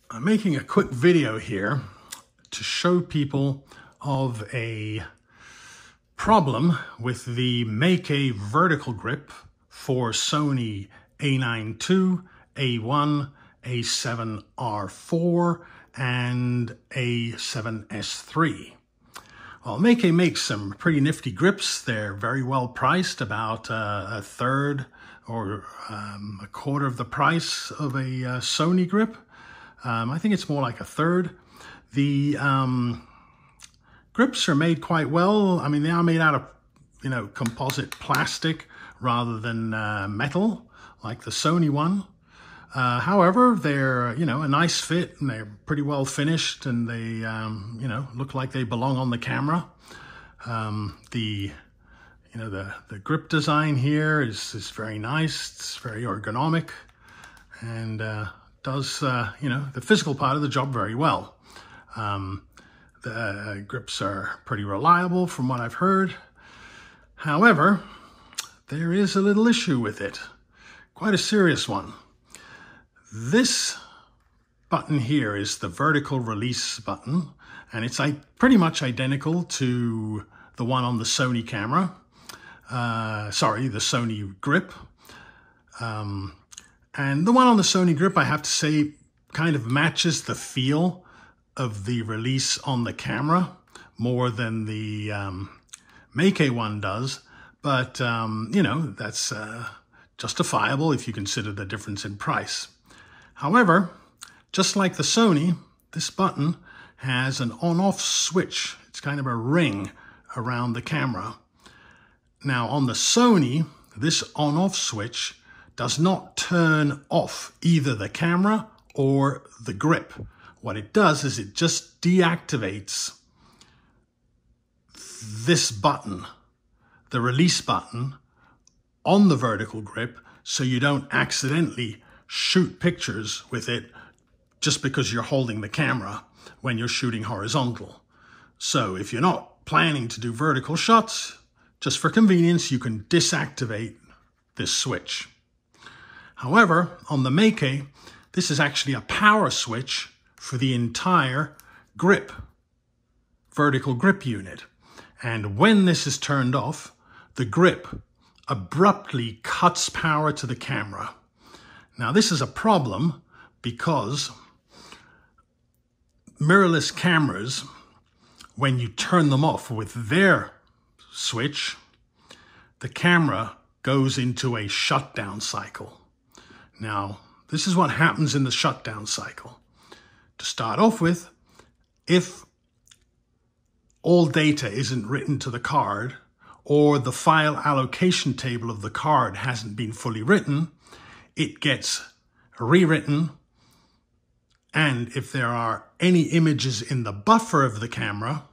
I'm making a quick video here to show people of a problem with the Meike vertical grip for Sony A9 II, A1, A7R4, and A7S3. Well, Meike makes some pretty nifty grips. They're very well priced, about a third or a quarter of the price of a Sony grip. I think it's more like a third. The grips are made quite well. I mean, they are made out of, composite plastic rather than metal, like the Sony one. However, they're, a nice fit, and they're pretty well finished, and they, look like they belong on the camera. The grip design here is very nice. It's very ergonomic, and does, the physical part of the job very well. The grips are pretty reliable from what I've heard. However, there is a little issue with it, quite a serious one. This button here is the vertical release button, and it's pretty much identical to the one on the Sony camera. The Sony grip. And the one on the Sony grip, I have to say, kind of matches the feel of the release on the camera more than the Meike one does. But, that's justifiable if you consider the difference in price. However, just like the Sony, this button has an on-off switch. It's kind of a ring around the camera. Now, on the Sony, this on-off switch does not turn off either the camera or the grip. What it does is it just deactivates this button, the release button, on the vertical grip, so you don't accidentally shoot pictures with it just because you're holding the camera when you're shooting horizontal. So if you're not planning to do vertical shots, just for convenience, you can deactivate this switch. However, on the Meike, this is actually a power switch for the entire grip, vertical grip unit. And when this is turned off, the grip abruptly cuts power to the camera. Now, this is a problem because mirrorless cameras, when you turn them off with their switch, the camera goes into a shutdown cycle. Now, this is what happens in the shutdown cycle. To start off with, if all data isn't written to the card, or the file allocation table of the card hasn't been fully written, it gets rewritten. And if there are any images in the buffer of the camera,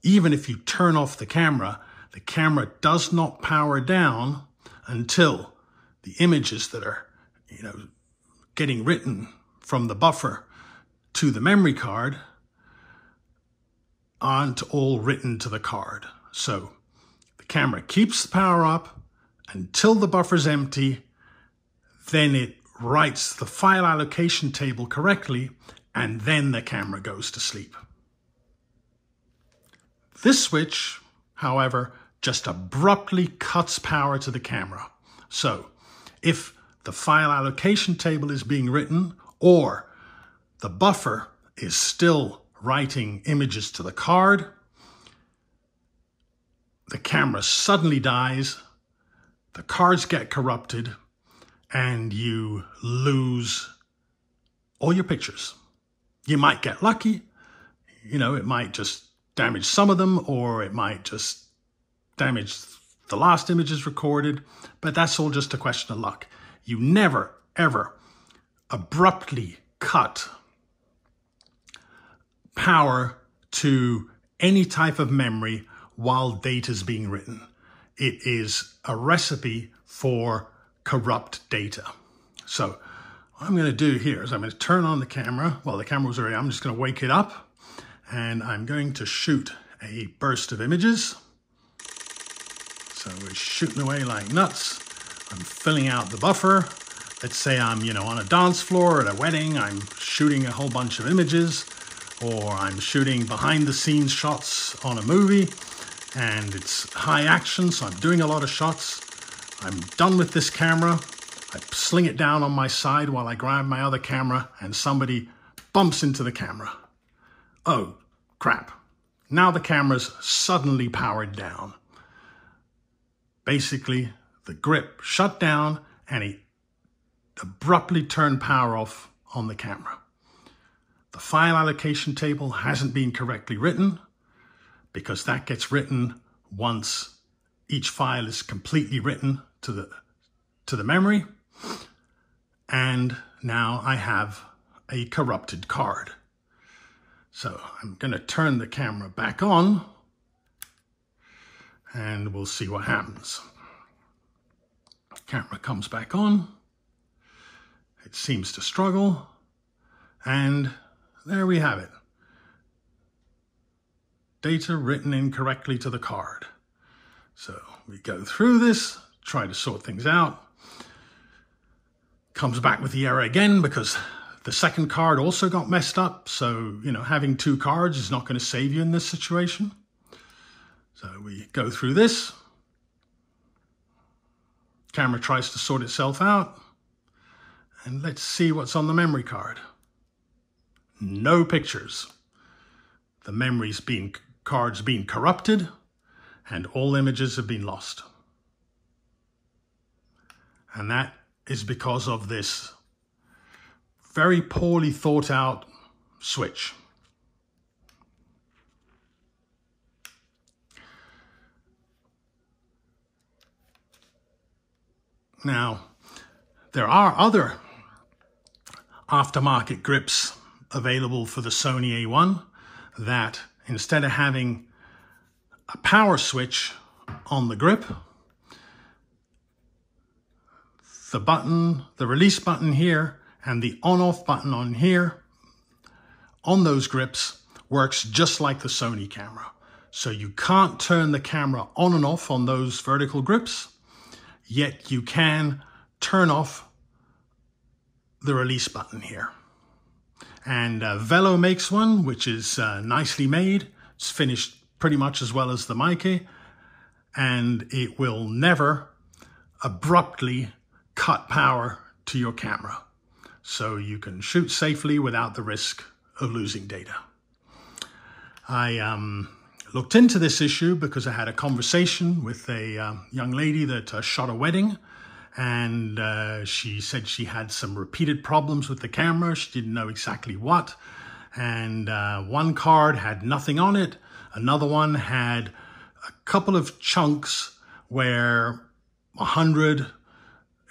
even if you turn off the camera does not power down until the images that are getting written from the buffer to the memory card aren't all written to the card. So the camera keeps the power up until the buffer's empty, then it writes the file allocation table correctly, and then the camera goes to sleep. This switch, however, just abruptly cuts power to the camera. So if the file allocation table is being written, or the buffer is still writing images to the card, the camera suddenly dies, the cards get corrupted, and you lose all your pictures. You might get lucky, it might just damage some of them, or it might just damage the last images recorded, but that's all just a question of luck. You never, ever abruptly cut power to any type of memory while data is being written. It is a recipe for corrupt data. So what I'm going to do here is I'm going to turn on the camera. Well, the camera was already, I'm just going to wake it up, and I'm going to shoot a burst of images. So we're shooting away like nuts. I'm filling out the buffer. let's say I'm, on a dance floor at a wedding, I'm shooting a whole bunch of images, or I'm shooting behind the scenes shots on a movie, and it's high action, so I'm doing a lot of shots. I'm done with this camera. I sling it down on my side while I grab my other camera, and somebody bumps into the camera. Oh, crap. Now the camera's suddenly powered down. Basically, the grip shut down and it abruptly turned power off on the camera. The file allocation table hasn't been correctly written, because that gets written once each file is completely written to the memory. And now I have a corrupted card. So I'm going to turn the camera back on and we'll see what happens. Camera comes back on. It seems to struggle. And there we have it. Data written incorrectly to the card. So we go through this, try to sort things out. Comes back with the error again because the second card also got messed up. So, having two cards is not going to save you in this situation. So we go through this. Camera tries to sort itself out. And let's see what's on the memory card. No pictures. The card's been corrupted, and all images have been lost. And that is because of this very poorly thought out switch. Now, there are other aftermarket grips available for the Sony A1 that, instead of having a power switch on the grip, the release button here and the on-off button on here, on those grips, works just like the Sony camera. So you can't turn the camera on and off on those vertical grips, yet you can turn off the release button here. And Velo makes one, which is nicely made. It's finished pretty much as well as the Meike, and it will never abruptly cut power to your camera. So you can shoot safely without the risk of losing data. I looked into this issue because I had a conversation with a young lady that shot a wedding, and she said she had some repeated problems with the camera. She didn't know exactly what. And one card had nothing on it. Another one had a couple of chunks where 100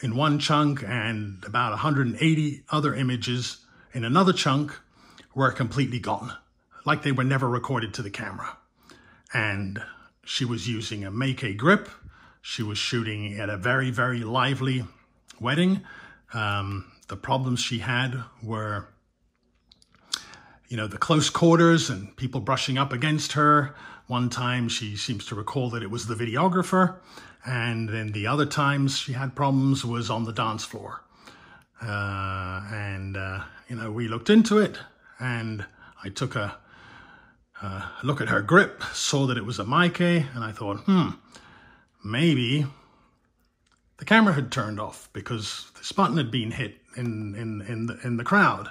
in one chunk and about 180 other images in another chunk were completely gone, like they were never recorded to the camera. And she was using a Meike grip. She was shooting at a very, very lively wedding. The problems she had were, the close quarters and people brushing up against her. One time she seems to recall that it was the videographer. And then the other times she had problems was on the dance floor. We looked into it, and I took a look at her grip, saw that it was a Meike, and I thought, maybe the camera had turned off because this button had been hit in the crowd.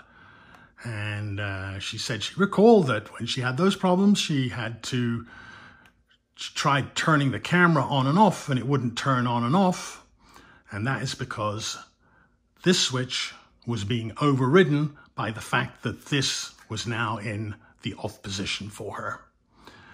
And she said she recalled that when she had those problems, she had to try turning the camera on and off, and it wouldn't turn on and off. And that is because this switch was being overridden by the fact that this was now in the off position for her.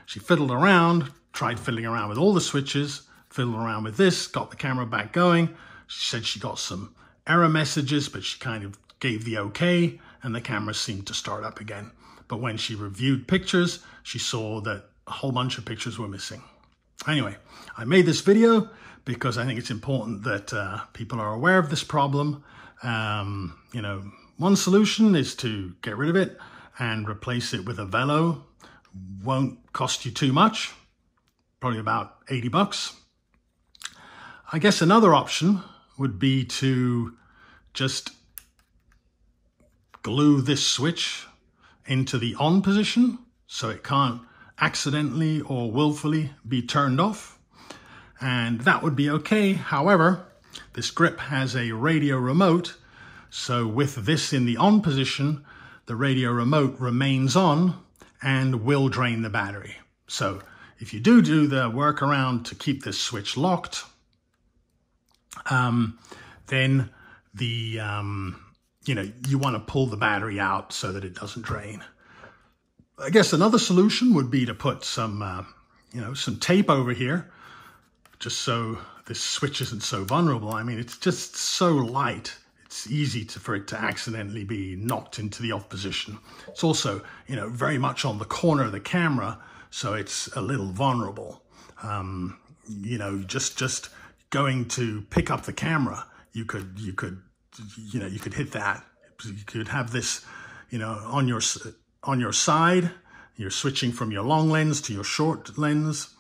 She fiddled around, tried fiddling around with all the switches, fiddled around with this, got the camera back going. She said she got some error messages, but she kind of gave the okay, and the camera seemed to start up again. But when she reviewed pictures, she saw that a whole bunch of pictures were missing. Anyway, I made this video because I think it's important that people are aware of this problem. One solution is to get rid of it and replace it with a Velo. Won't cost you too much, probably about 80 bucks. I guess another option would be to just glue this switch into the on position so it can't accidentally or willfully be turned off, and that would be okay. However, this grip has a radio remote, so with this in the on position, the radio remote remains on and will drain the battery. So if you do the workaround to keep this switch locked, then the you want to pull the battery out so that it doesn't drain. I guess another solution would be to put some some tape over here, just so this switch isn't so vulnerable. I mean, it's just so light, it's easy for it to accidentally be knocked into the off position. It's also, very much on the corner of the camera, so it's a little vulnerable. Just going to pick up the camera, you could hit that. You could have this, on your side. You're switching from your long lens to your short lens,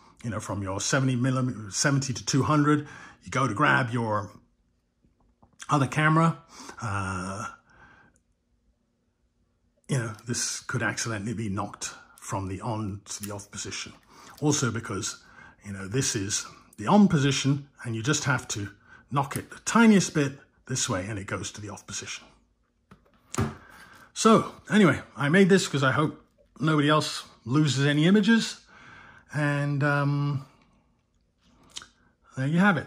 from your 70 to 200. You go to grab your other camera. This could accidentally be knocked from the on to the off position. Also because, this is the on position, and you just have to knock it the tiniest bit this way and it goes to the off position. So anyway, I made this because I hope nobody else loses any images, and there you have it.